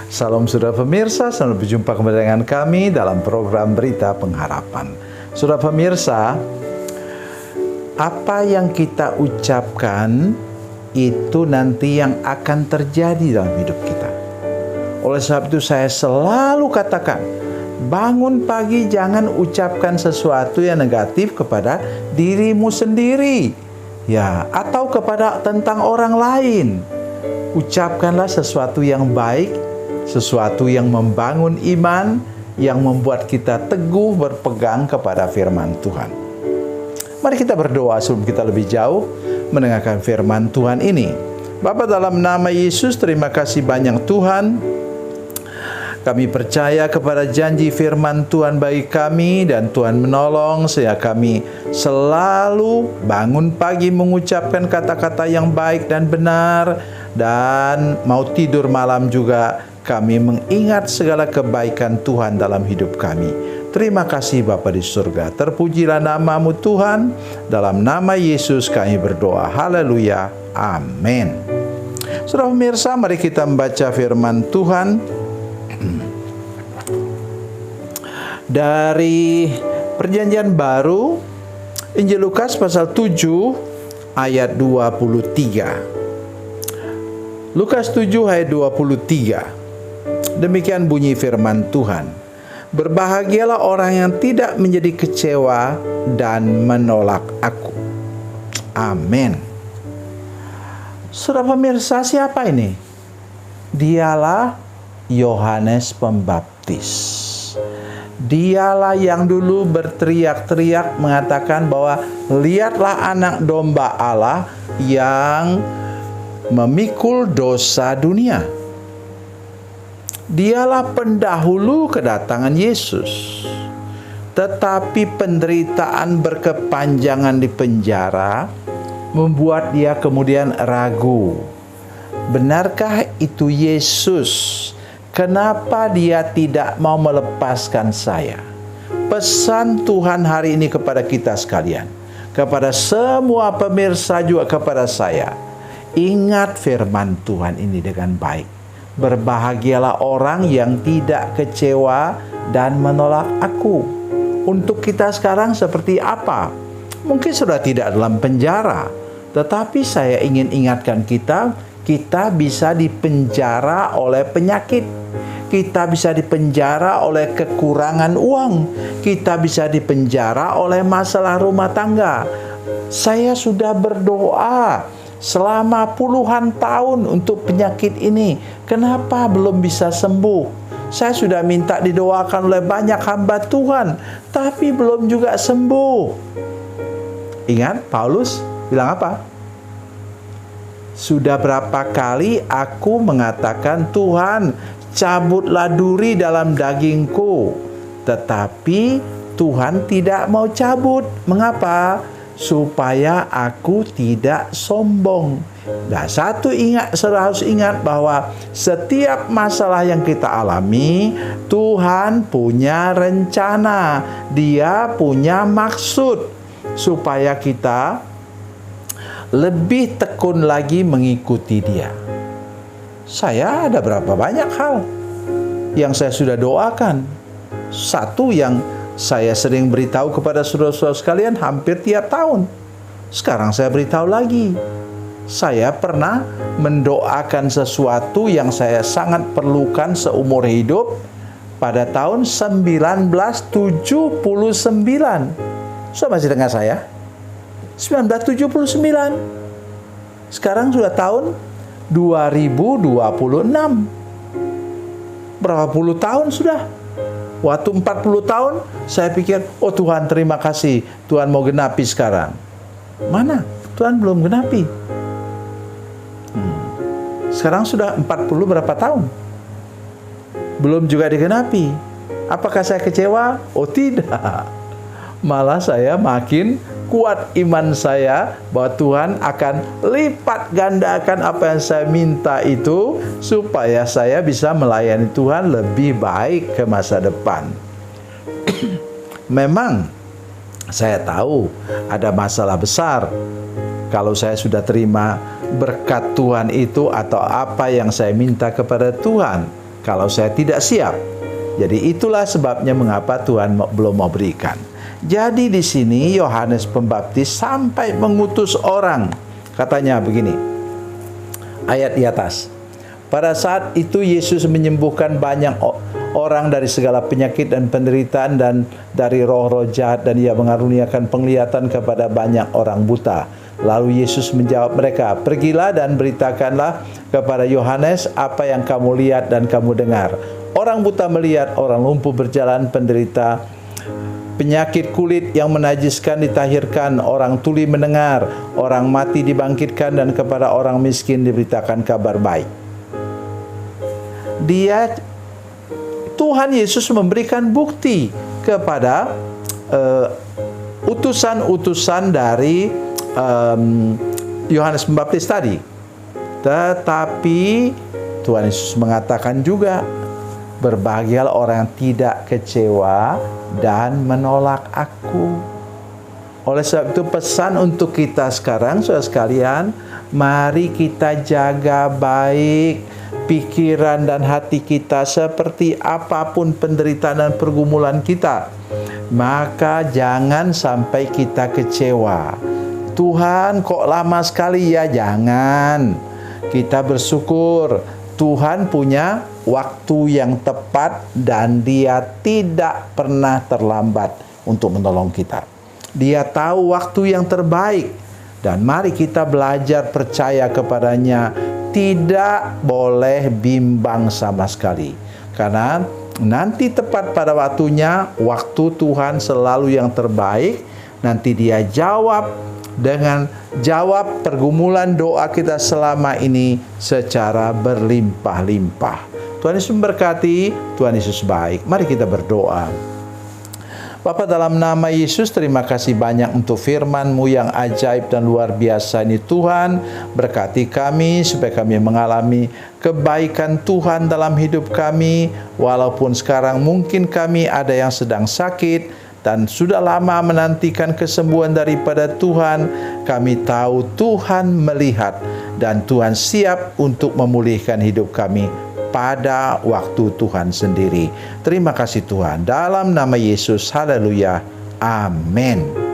Salam saudara pemirsa, selamat berjumpa kembali dengan kami dalam program Berita Pengharapan. Saudara pemirsa, apa yang kita ucapkan itu nanti yang akan terjadi dalam hidup kita. Oleh sebab itu saya selalu katakan, bangun pagi jangan ucapkan sesuatu yang negatif kepada dirimu sendiri, ya, atau kepada tentang orang lain. Ucapkanlah sesuatu yang baik, sesuatu yang membangun iman, yang membuat kita teguh berpegang kepada firman Tuhan. Mari kita berdoa sebelum kita lebih jauh mendengarkan firman Tuhan ini. Bapa, dalam nama Yesus, terima kasih banyak Tuhan. Kami percaya kepada janji firman Tuhan bagi kami, dan Tuhan menolong sehingga kami selalu bangun pagi mengucapkan kata-kata yang baik dan benar, dan mau tidur malam juga kami mengingat segala kebaikan Tuhan dalam hidup kami. Terima kasih Bapa di surga. Terpujilah nama-Mu Tuhan. Dalam nama Yesus kami berdoa. Haleluya. Amin. Saudara pemirsa, mari kita membaca firman Tuhan dari Perjanjian Baru, Injil Lukas pasal 7 ayat 23. Lukas 7 ayat 23. Demikian bunyi firman Tuhan. Berbahagialah orang yang tidak menjadi kecewa dan menolak aku. Amin. Saudara pemirsa, siapa ini? Dialah Yohanes Pembaptis. Dialah yang dulu berteriak-teriak mengatakan bahwa lihatlah anak domba Allah yang memikul dosa dunia. Dialah pendahulu kedatangan Yesus. Tetapi penderitaan berkepanjangan di penjara membuat dia kemudian ragu. Benarkah itu Yesus? Kenapa dia tidak mau melepaskan saya? Pesan Tuhan hari ini kepada kita sekalian, kepada semua pemirsa juga kepada saya. Ingat firman Tuhan ini dengan baik. Berbahagialah orang yang tidak kecewa dan menolak aku. Untuk kita sekarang seperti apa? Mungkin sudah tidak dalam penjara, tetapi saya ingin ingatkan kita bisa dipenjara oleh penyakit. Kita bisa dipenjara oleh kekurangan uang. Kita bisa dipenjara oleh masalah rumah tangga. Saya sudah berdoa selama puluhan tahun untuk penyakit ini. Kenapa belum bisa sembuh? Saya sudah minta didoakan oleh banyak hamba Tuhan, tapi belum juga sembuh. Ingat Paulus bilang apa? Sudah berapa kali aku mengatakan, Tuhan, cabutlah duri dalam dagingku. Tetapi Tuhan tidak mau cabut. Mengapa? Supaya aku tidak sombong. Nah, saudara harus ingat bahwa setiap masalah yang kita alami, Tuhan punya rencana. Dia punya maksud supaya kita lebih tekun lagi mengikuti Dia. Saya ada berapa banyak hal yang saya sudah doakan. Satu yang saya sering beritahu kepada saudara-saudara sekalian hampir tiap tahun. Sekarang saya beritahu lagi. Saya pernah mendoakan sesuatu yang saya sangat perlukan seumur hidup pada tahun 1979. Sudah masih dengar saya? 1979. Sekarang sudah tahun 2026. Berapa puluh tahun sudah? Waktu 40 tahun, saya pikir, oh Tuhan terima kasih, Tuhan mau genapi sekarang. Mana? Tuhan belum genapi. Sekarang sudah 40 berapa tahun? Belum juga digenapi. Apakah saya kecewa? Oh tidak. Malah saya makin kuat iman saya bahwa Tuhan akan lipat gandakan apa yang saya minta itu, supaya saya bisa melayani Tuhan lebih baik ke masa depan. Memang saya tahu ada masalah besar kalau saya sudah terima berkat Tuhan itu atau apa yang saya minta kepada Tuhan. kalau saya tidak siap. Jadi itulah sebabnya mengapa Tuhan belum mau berikan. Jadi di sini Yohanes Pembaptis sampai mengutus orang. Katanya begini, ayat di atas. Pada saat itu Yesus menyembuhkan banyak orang dari segala penyakit dan penderitaan dan dari roh-roh jahat, dan ia mengaruniakan penglihatan kepada banyak orang buta. Lalu Yesus menjawab mereka, "Pergilah dan beritakanlah kepada Yohanes apa yang kamu lihat dan kamu dengar. Orang buta melihat, orang lumpuh berjalan, penderita penyakit kulit yang menajiskan ditahirkan, orang tuli mendengar, orang mati dibangkitkan, dan kepada orang miskin diberitakan kabar baik." Tuhan Yesus memberikan bukti kepada utusan-utusan dari Yohanes Pembaptis tadi. Tetapi Tuhan Yesus mengatakan juga, berbahagialah orang yang tidak kecewa dan menolak aku. Oleh sebab itu pesan untuk kita sekarang, saudara sekalian, mari kita jaga baik pikiran dan hati kita, seperti apapun penderitaan dan pergumulan kita. Maka jangan sampai kita kecewa. Tuhan kok lama sekali ya? Jangan. Kita bersyukur Tuhan punya waktu yang tepat dan Dia tidak pernah terlambat untuk menolong kita. Dia tahu waktu yang terbaik, dan mari kita belajar percaya kepadanya. Tidak boleh bimbang sama sekali, karena nanti tepat pada waktunya, waktu Tuhan selalu yang terbaik. Nanti Dia jawab pergumulan doa kita selama ini secara berlimpah-limpah. Tuhan Yesus memberkati, Tuhan Yesus baik. Mari kita berdoa. Bapa, dalam nama Yesus, terima kasih banyak untuk firman-Mu yang ajaib dan luar biasa ini Tuhan. Berkati kami supaya kami mengalami kebaikan Tuhan dalam hidup kami. Walaupun sekarang mungkin kami ada yang sedang sakit dan sudah lama menantikan kesembuhan daripada Tuhan, kami tahu Tuhan melihat dan Tuhan siap untuk memulihkan hidup kami pada waktu Tuhan sendiri. Terima kasih Tuhan. Dalam nama Yesus, haleluya. Amin.